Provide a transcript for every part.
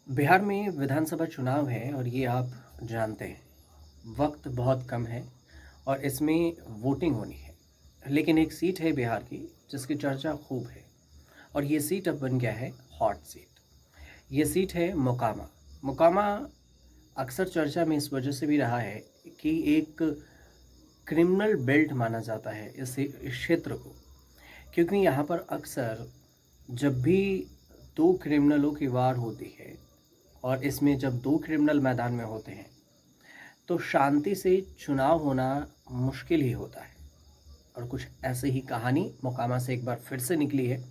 बिहार में विधानसभा चुनाव है और ये आप जानते हैं। वक्त बहुत कम है और इसमें वोटिंग होनी है। लेकिन एक सीट है बिहार की जिसकी चर्चा खूब है और ये सीट अब बन गया है हॉट सीट। ये सीट है मोकामा। मोकामा अक्सर चर्चा में इस वजह से भी रहा है कि एक क्रिमिनल बेल्ट माना जाता है इस क्षेत्र को, क्योंकि यहाँ पर अक्सर जब भी दो क्रिमिनलों की वार होती है और इसमें जब दो क्रिमिनल मैदान में होते हैं तो शांति से चुनाव होना मुश्किल ही होता है। और कुछ ऐसे ही कहानी मोकामा से एक बार फिर से निकली है।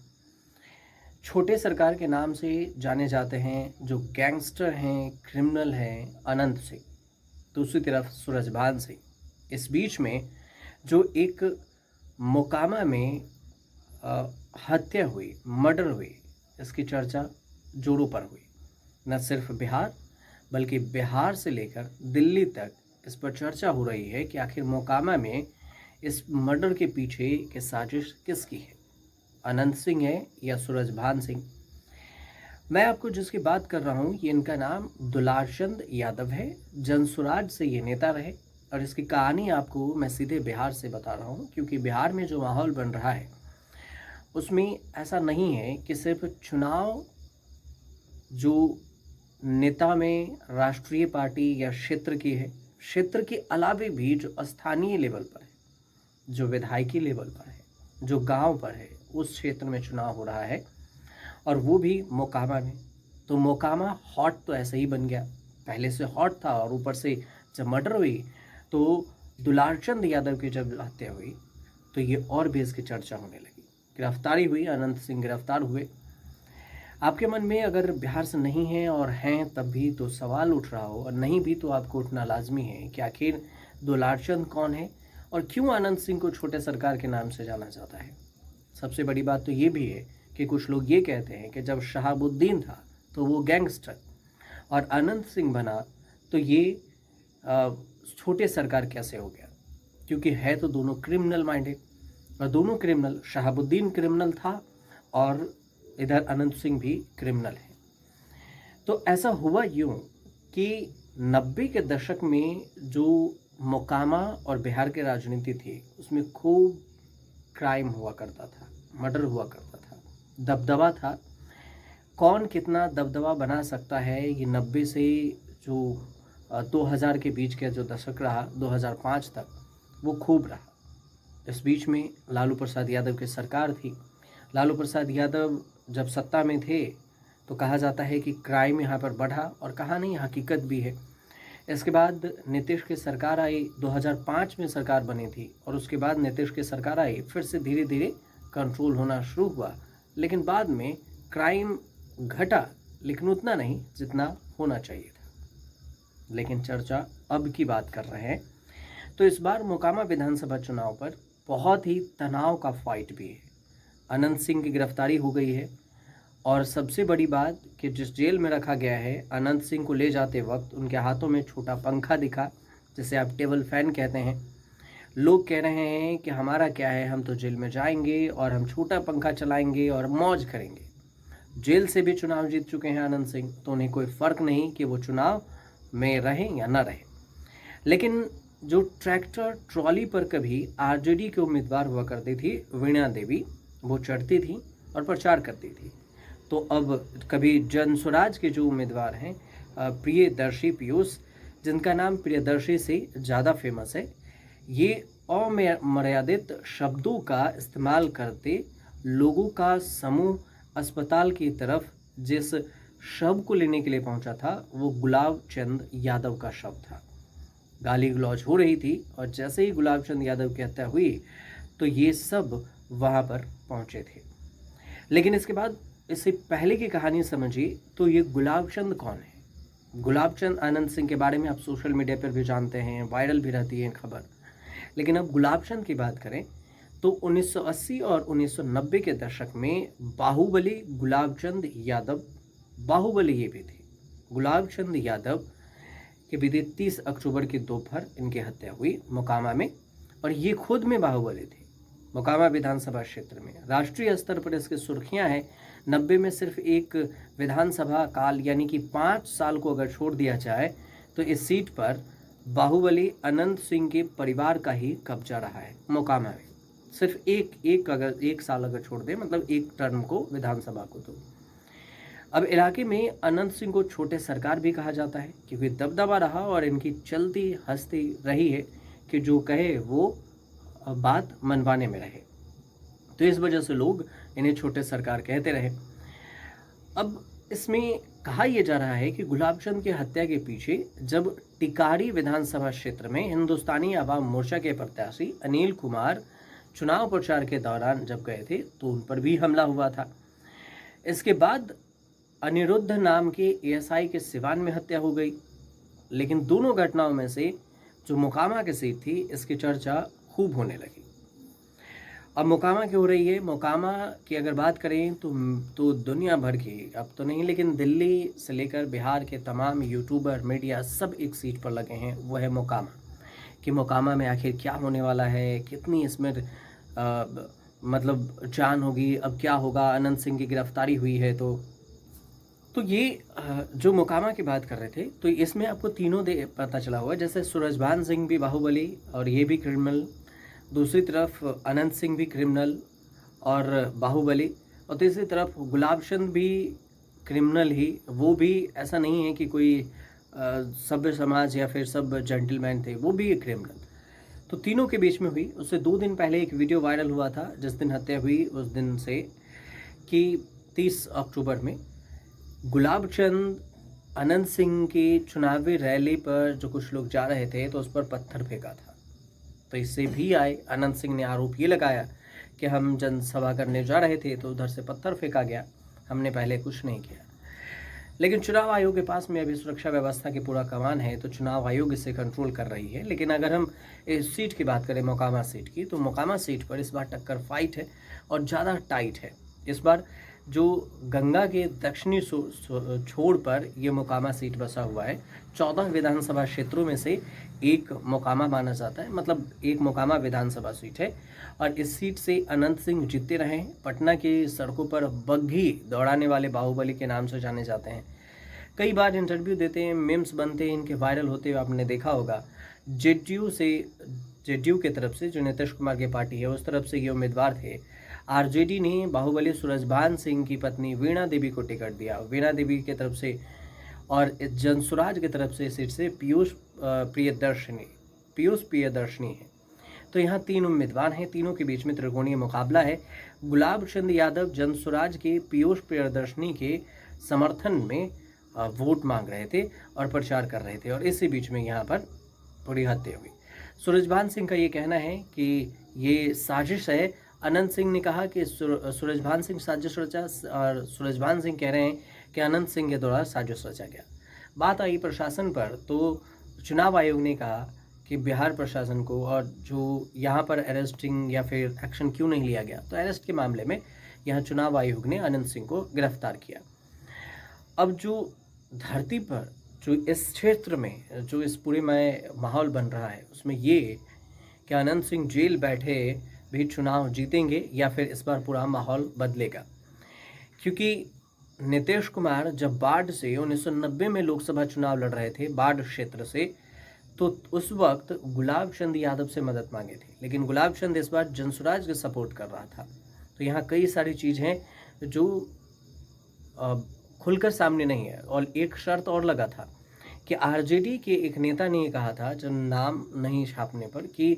छोटे सरकार के नाम से जाने जाते हैं जो गैंगस्टर हैं, क्रिमिनल हैं, अनंत सिंह। दूसरी तरफ सूरजभान सिंह। इस बीच में जो एक मोकामा में हत्या हुई, मर्डर हुई, इसकी चर्चा जोरों पर हुई। न सिर्फ बिहार बल्कि बिहार से लेकर दिल्ली तक इस पर चर्चा हो रही है कि आखिर मोकामा में इस मर्डर के पीछे की साजिश किसकी है, अनंत सिंह है या सूरजभान सिंह। मैं आपको जिसकी बात कर रहा हूँ ये इनका नाम दुलारचंद यादव है। जनसुराज से ये नेता रहे और इसकी कहानी आपको मैं सीधे बिहार से बता रहा हूँ, क्योंकि बिहार में जो माहौल बन रहा है उसमें ऐसा नहीं है कि सिर्फ चुनाव जो नेता में राष्ट्रीय पार्टी या क्षेत्र की है, क्षेत्र के अलावे भी जो स्थानीय लेवल पर है, जो विधायकी लेवल पर है, जो गांव पर है, उस क्षेत्र में चुनाव हो रहा है और वो भी मोकामा में। तो मोकामा हॉट तो ऐसे ही बन गया, पहले से हॉट था और ऊपर से जब मर्डर हुई तो दुलारचंद यादव की जब हत्या हुई तो ये और भी इसकी चर्चा होने लगी। गिरफ्तारी हुई, अनंत सिंह गिरफ्तार हुए। आपके मन में अगर बिहार से नहीं हैं और हैं तब भी तो सवाल उठ रहा हो, और नहीं भी तो आपको उठना लाजमी है कि आखिर दुलारचंद कौन है और क्यों अनंत सिंह को छोटे सरकार के नाम से जाना जाता है। सबसे बड़ी बात तो ये भी है कि कुछ लोग ये कहते हैं कि जब शहाबुद्दीन था तो वो गैंगस्टर और अनंत सिंह बना तो ये छोटे सरकार कैसे हो गया, क्योंकि है तो दोनों क्रिमिनल माइंडेड और दोनों क्रिमिनल, शहाबुद्दीन क्रिमिनल था और इधर अनंत सिंह भी क्रिमिनल है। तो ऐसा हुआ यूं कि 90 के दशक में जो मोकामा और बिहार की राजनीति थी उसमें खूब क्राइम हुआ करता था, मर्डर हुआ करता था, दबदबा था। कौन कितना दबदबा बना सकता है, ये 90 से जो 2000 के बीच का जो दशक रहा, 2005 तक, वो खूब रहा। इस बीच में लालू प्रसाद यादव की सरकार थी। लालू प्रसाद यादव जब सत्ता में थे तो कहा जाता है कि क्राइम यहाँ पर बढ़ा, और कहा नहीं, हकीकत भी है। इसके बाद नीतीश की सरकार आई, 2005 में सरकार बनी थी और उसके बाद नीतीश की सरकार आई, फिर से धीरे धीरे कंट्रोल होना शुरू हुआ। लेकिन बाद में क्राइम घटा, लेकिन उतना नहीं जितना होना चाहिए था। लेकिन चर्चा अब की बात कर रहे हैं तो इस बार मोकामा विधानसभा चुनाव पर बहुत ही तनाव का फाइट भी है। अनंत सिंह की गिरफ्तारी हो गई है और सबसे बड़ी बात कि जिस जेल में रखा गया है, अनंत सिंह को ले जाते वक्त उनके हाथों में छोटा पंखा दिखा, जिसे आप टेबल फैन कहते हैं। लोग कह रहे हैं कि हमारा क्या है, हम तो जेल में जाएंगे और हम छोटा पंखा चलाएंगे और मौज करेंगे। जेल से भी चुनाव जीत चुके हैं अनंत सिंह, तो उन्हें कोई फ़र्क नहीं कि वो चुनाव में रहें या ना रहें। लेकिन जो ट्रैक्टर ट्रॉली पर कभी आरजेडी के उम्मीदवार हुआ करती थी वीणा देवी, वो चढ़ती थी और प्रचार करती थी। तो अब कभी जनसुराज के जो उम्मीदवार हैं प्रियदर्शी पीयूष, जिनका नाम प्रियदर्शी से ज़्यादा फेमस है, ये अमर्यादित शब्दों का इस्तेमाल करते लोगों का समूह अस्पताल की तरफ जिस शव को लेने के लिए पहुंचा था वो गुलाब चंद यादव का शव था। गाली गलौज हो रही थी और जैसे ही गुलाब चंद यादव की हत्या हुई तो ये सब वहाँ पर पहुँचे थे। लेकिन इसके बाद, इससे पहले की कहानी समझिए तो ये गुलाब चंद कौन है। गुलाब चंद अनंत सिंह के बारे में आप सोशल मीडिया पर भी जानते हैं, वायरल भी रहती है खबर। लेकिन अब गुलाब चंद की बात करें तो 1980 और 1990 के दशक में बाहुबली गुलाब चंद यादव, बाहुबली ये भी थे, गुलाब चंद यादव के बीते 30 अक्टूबर की दोपहर इनकी हत्या हुई मोकामा में, और ये खुद में बाहुबली थे। मोकामा विधानसभा क्षेत्र में राष्ट्रीय स्तर पर इसकी सुर्खियां हैं। 90 में सिर्फ एक विधानसभा काल यानी कि 5 साल को अगर छोड़ दिया जाए तो इस सीट पर बाहुबली अनंत सिंह के परिवार का ही कब्जा रहा है मोकामा में। सिर्फ एक साल अगर छोड़ दे, मतलब एक टर्म को विधानसभा को। तो अब इलाके में अनंत सिंह को छोटे सरकार भी कहा जाता है क्योंकि दबदबा रहा और इनकी चलती हंसती रही है कि जो कहे वो बात मनवाने में रहे, तो इस वजह से लोग इन्हें छोटे सरकार कहते रहे। अब इसमें कहा यह जा रहा है कि गुलाब चंद की हत्या के पीछे जब टिकारी विधानसभा क्षेत्र में हिंदुस्तानी आवाम मोर्चा के प्रत्याशी अनिल कुमार चुनाव प्रचार के दौरान जब गए थे तो उन पर भी हमला हुआ था। इसके बाद अनिरुद्ध नाम के एएसआई के सिवान में हत्या हो गई। लेकिन दोनों घटनाओं में से जो मोकामा की सीट थी इसकी चर्चा खूब होने लगी। अब मोकामा की हो रही है। मोकामा की अगर बात करें तो दुनिया भर की, अब तो नहीं लेकिन दिल्ली से लेकर बिहार के तमाम यूट्यूबर मीडिया सब एक सीट पर लगे हैं, वो है मोकामा। कि मोकामा में आखिर क्या होने वाला है, कितनी इसमें मतलब जान होगी, अब क्या होगा, अनंत सिंह की गिरफ्तारी हुई है। तो ये जो मोकामा की बात कर रहे थे तो इसमें आपको तीनों पता चला हुआ, जैसे सूरजभान सिंह भी बाहुबली और ये भी क्रिमिनल, दूसरी तरफ अनंत सिंह भी क्रिमिनल और बाहुबली, और तीसरी तरफ गुलाब चंद भी क्रिमिनल ही, वो भी ऐसा नहीं है कि कोई सभ्य समाज या फिर सब जेंटलमैन थे, वो भी एक क्रिमिनल। तो तीनों के बीच में हुई। उससे 2 दिन पहले एक वीडियो वायरल हुआ था जिस दिन हत्या हुई उस दिन से, कि 30 अक्टूबर में गुलाब चंद अनंत सिंह की चुनावी रैली पर जो कुछ लोग जा रहे थे तो उस पर पत्थर फेंका था। तो इससे भी आए अनंत सिंह ने आरोप ये लगाया कि हम जनसभा करने जा रहे थे तो उधर से पत्थर फेंका गया, हमने पहले कुछ नहीं किया। लेकिन चुनाव आयोग के पास में अभी सुरक्षा व्यवस्था की पूरा कमान है तो चुनाव आयोग इसे कंट्रोल कर रही है। लेकिन अगर हम इस सीट की बात करें, मोकामा सीट की, तो मोकामा सीट पर इस बार टक्कर फाइट है और ज़्यादा टाइट है। इस बार जो गंगा के दक्षिणी छोर पर ये मोकामा सीट बसा हुआ है, 14 विधानसभा क्षेत्रों में से एक मोकामा माना जाता है, मतलब एक मोकामा विधानसभा सीट है। और इस सीट से अनंत सिंह जीतते रहे हैं। पटना की सड़कों पर बग्घी दौड़ाने वाले बाहुबली के नाम से जाने जाते हैं। कई बार इंटरव्यू देते हैं, मीम्स बनते हैं इनके, वायरल होते हुए आपने देखा होगा। जेडीयू की तरफ से, जो नीतीश कुमार की पार्टी है, उस तरफ से ये उम्मीदवार थे। आरजेडी ने बाहुबली सूरजभान सिंह की पत्नी वीणा देवी को टिकट दिया, वीणा देवी की तरफ से, और जनसुराज की तरफ से सीट से पीयूष प्रियदर्शनी है। तो यहाँ 3 उम्मीदवार हैं, तीनों के बीच में त्रिकोणीय मुकाबला है। गुलाब चंद यादव जनसुराज के पीयूष प्रियदर्शनी के समर्थन में वोट मांग रहे थे और प्रचार कर रहे थे, और इसी बीच में यहाँ पर पूरी हत्या हुई। सूरजभान सिंह का ये कहना है कि ये साजिश है। अनंत सिंह ने कहा कि सूरजभान सिंह साजिश रचा, और सूरजभान सिंह कह रहे हैं कि अनंत सिंह के द्वारा साजिश रचा गया। बात आई प्रशासन पर, तो चुनाव आयोग ने कहा कि बिहार प्रशासन को, और जो यहाँ पर अरेस्टिंग या फिर एक्शन क्यों नहीं लिया गया, तो अरेस्ट के मामले में यहाँ चुनाव आयोग ने अनंत सिंह को गिरफ्तार किया। अब जो धरती पर, जो इस क्षेत्र में, जो इस पूरे में माहौल बन रहा है, उसमें ये कि अनंत सिंह जेल बैठे भी चुनाव जीतेंगे या फिर इस बार पूरा माहौल बदलेगा। क्योंकि नीतीश कुमार जब बाढ़ से 1990 में लोकसभा चुनाव लड़ रहे थे, बाढ़ क्षेत्र से, तो उस वक्त गुलाब चंद यादव से मदद मांगे थे, लेकिन गुलाब चंद इस बार जनसुराज के सपोर्ट कर रहा था। तो यहाँ कई सारी चीज़ हैं जो खुलकर सामने नहीं है। और एक शर्त और लगा था कि आरजेडी के एक नेता ने कहा था, जो नाम नहीं छापने पर, कि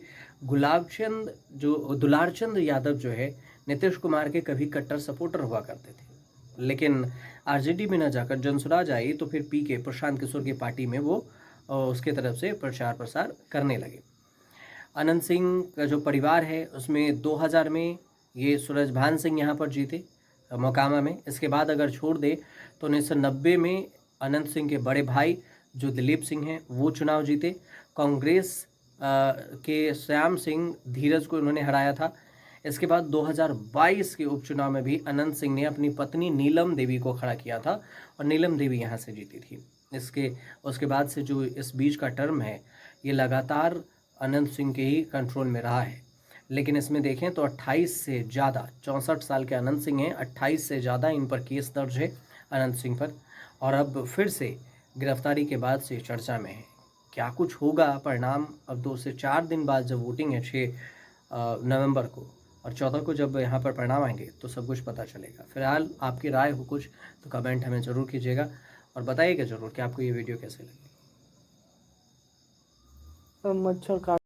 दुलारचंद यादव जो है नीतीश कुमार के कभी कट्टर सपोर्टर हुआ करते थे, लेकिन आरजेडी में न जाकर जनसुराज आई तो फिर पीके प्रशांत किशोर की पार्टी में वो उसके तरफ से प्रचार प्रसार करने लगे। अनंत सिंह का जो परिवार है उसमें 2000 में ये सूरजभान सिंह यहाँ पर जीते मोकामा में। इसके बाद अगर छोड़ दे तो 1990 में अनंत सिंह के बड़े भाई जो दिलीप सिंह हैं वो चुनाव जीते। कांग्रेस के श्याम सिंह धीरज को उन्होंने हराया था। इसके बाद 2022 के उपचुनाव में भी अनंत सिंह ने अपनी पत्नी नीलम देवी को खड़ा किया था और नीलम देवी यहाँ से जीती थी। उसके बाद से जो इस बीच का टर्म है ये लगातार अनंत सिंह के ही कंट्रोल में रहा है। लेकिन इसमें देखें तो 28 से ज़्यादा, 64 साल के अनंत सिंह हैं, 28 से ज़्यादा इन पर केस दर्ज है अनंत सिंह पर, और अब फिर से गिरफ्तारी के बाद से चर्चा में है। क्या कुछ होगा परिणाम अब 2 से 4 दिन बाद जब वोटिंग है 6 नवंबर को, और 14 को जब यहाँ पर परिणाम आएंगे तो सब कुछ पता चलेगा। फिलहाल आपकी राय हो कुछ तो कमेंट हमें ज़रूर कीजिएगा और बताइएगा ज़रूर कि आपको ये वीडियो कैसे लगी। मच्छर काट